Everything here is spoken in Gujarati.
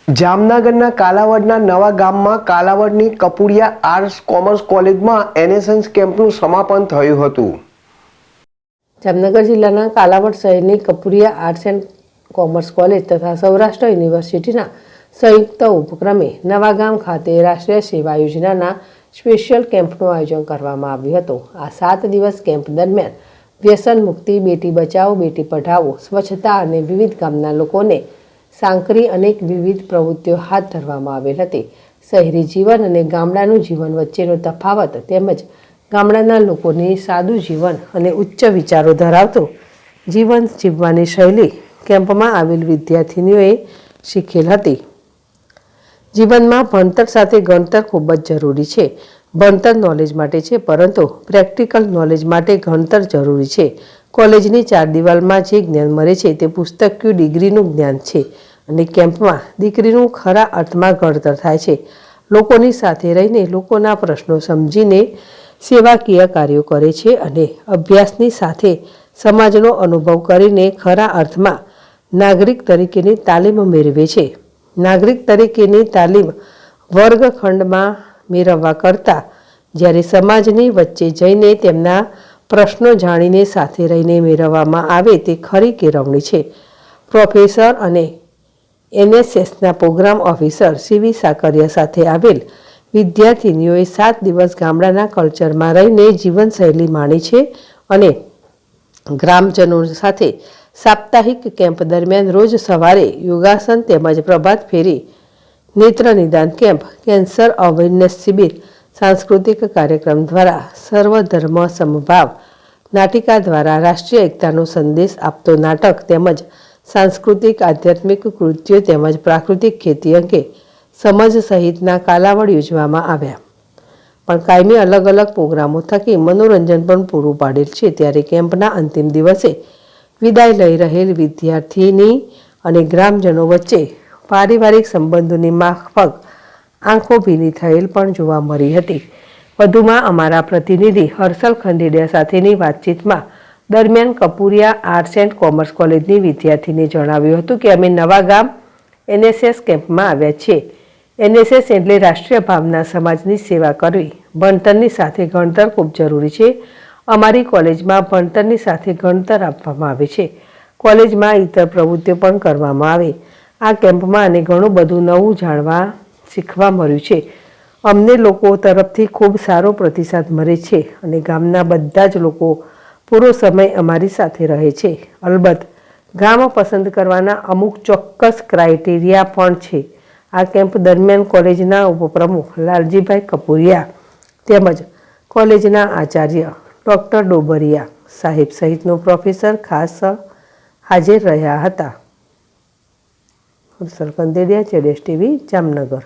જામનગરના કાલાવડના નવા ગામમાં કાલાવડની કપુડિયા આર્ટ્સ કોમર્સ કોલેજમાં એનએસએસ કેમ્પનું સમાપન થયું હતું। જામનગર જિલ્લાના કાલાવડ શહેરની કપુડિયા આર્ટ્સ એન્ડ કોમર્સ કોલેજ તથા સૌરાષ્ટ્ર યુનિવર્સિટીના સંયુક્ત ઉપક્રમે નવા ગામ ખાતે રાષ્ટ્રીય સેવા યોજનાના સ્પેશિયલ કેમ્પનું આયોજન કરવામાં આવ્યું હતું। આ 7 દિવસ કેમ્પ દરમિયાન વ્યસન મુક્તિ, બેટી બચાવો, બેટી પઢાઓ, સ્વચ્છતા અને વિવિધ ગામના લોકોને સાંકરી અનેક વિવિધ પ્રવૃત્તિઓ હાથ ધરવામાં આવેલ હતી। શહેરી જીવન અને ગામડાનું જીવન વચ્ચેનો તફાવત તેમજ ગામડાના લોકોની સાદું જીવન અને ઉચ્ચ વિચારો ધરાવતું જીવન જીવવાની શૈલી કેમ્પમાં આવેલ વિદ્યાર્થીનીઓએ શીખેલ હતી। જીવનમાં ભણતર સાથે ગણતર ખૂબ જ જરૂરી છે। ભણતર નોલેજ માટે છે, પરંતુ પ્રેક્ટિકલ નોલેજ માટે ગણતર જરૂરી છે। કોલેજની 4 દિવાલમાં જે જ્ઞાન મળે છે તે પુસ્તકીય ડિગ્રીનું જ્ઞાન છે અને કેમ્પમાં દીકરીનું ખરા અર્થમાં ઘડતર થાય છે। લોકોની સાથે રહીને લોકોના પ્રશ્નો સમજીને સેવાકીય કાર્યો કરે છે અને અભ્યાસની સાથે સમાજનો અનુભવ કરીને ખરા અર્થમાં નાગરિક તરીકેની તાલીમ મેળવે છે। નાગરિક તરીકેની તાલીમ વર્ગખંડમાં મેળવવા કરતાં જ્યારે સમાજની વચ્ચે જઈને તેમના પ્રશ્નો જાણીને સાથે રહીને મેળવવામાં આવે તે ખરી કેળવણી છે। પ્રોફેસર અને એનએસએસના પ્રોગ્રામ ઓફિસર સીવી સાકરિયા સાથે આવેલ વિદ્યાર્થીનીઓએ 7 દિવસ ગામડાના કલ્ચરમાં રહીને જીવનશૈલી માણી છે અને ગ્રામજનો સાથે સાપ્તાહિક કેમ્પ દરમિયાન રોજ સવારે યોગાસન તેમજ પ્રભાત ફેરી, નેત્ર નિદાન કેમ્પ, કેન્સર અવેરનેસ શિબિર, સાંસ્કૃતિક કાર્યક્રમ દ્વારા સર્વધર્મ સમભાવ, નાટિકા દ્વારા રાષ્ટ્રીય એકતાનો સંદેશ આપતો નાટક તેમજ સાંસ્કૃતિક આધ્યાત્મિક કૃત્યો તેમજ પ્રાકૃતિક ખેતી અંગે સમજ સહિતના કાલાવડ યોજવામાં આવ્યા। પણ કાયમી અલગ અલગ પ્રોગ્રામો થકી મનોરંજન પણ પૂરું પાડેલ છે। ત્યારે કેમ્પના અંતિમ દિવસે વિદાય લઈ રહેલ વિદ્યાર્થીની અને ગ્રામજનો વચ્ચે પારિવારિક સંબંધોની માફક આંખો ભીની થયેલ પણ જોવા મળી હતી। વધુમાં અમારા પ્રતિનિધિ હર્ષલ ખંડેરિયા સાથેની વાતચીતમાં દરમિયાન કપુડિયા આર્ટ્સ એન્ડ કોમર્સ કોલેજની વિદ્યાર્થીને જણાવ્યું હતું કે અમે નવા ગામ એનએસએસ કેમ્પમાં આવ્યા છીએ। એનએસએસ એટલે રાષ્ટ્રીય ભાવના, સમાજની સેવા કરવી। ભણતરની સાથે ગણતર ખૂબ જરૂરી છે। અમારી કોલેજમાં ભણતરની સાથે ગણતર આપવામાં આવે છે। કોલેજમાં ઇતર પ્રવૃત્તિઓ પણ કરવામાં આવે। આ કેમ્પમાં અને ઘણું બધું નવું જાણવા શીખવા મળ્યું છે। અમને લોકો તરફથી ખૂબ સારો પ્રતિસાદ મળે છે અને ગામના બધા જ લોકો પૂરો સમય અમારી સાથે રહે છે। અલબત્ત ગામ પસંદ કરવાના અમુક ચોક્કસ ક્રાઇટેરિયા પણ છે। આ કેમ્પ દરમિયાન કોલેજના ઉપપ્રમુખ લાલજીભાઈ કપુરિયા તેમજ કોલેજના આચાર્ય ડૉક્ટર ડોબરિયા સાહેબ સહિતનો પ્રોફેસર ખાસ હાજર રહ્યા હતા। હર્ષલ ખંડેરિયા, ZSTV, જામનગર।